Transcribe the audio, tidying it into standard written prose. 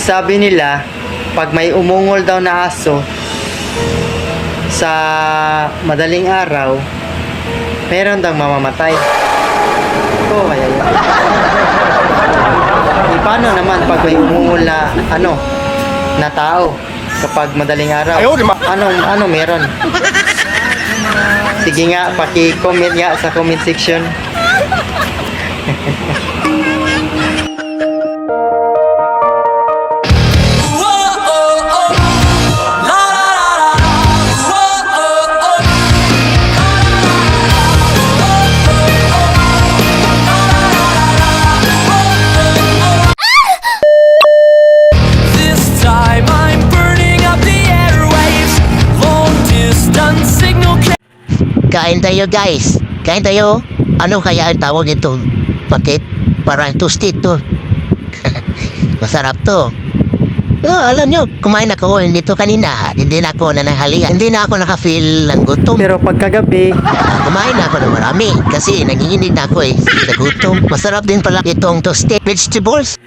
sabi nila, pag may umungol daw na aso sa madaling araw, meron daw mamamatay. Ito, kaya yun. Paano naman pag may umungol na, na tao kapag madaling araw? Ano meron? Sige nga, paki-comment nga sa comment section. Kain tayo guys. Kain tayo. Ano kaya ang tawag nito? Pakit? Parang toasted to. Masarap to. Oh, alam nyo, kumain ako nito kanina. Hindi na ako nanahalian. Hindi na ako naka-feel ng gutom. Pero pagkagabi, Kumain ako ng marami kasi nanginginig na ako sa gutom. Masarap din pala itong toasted vegetables.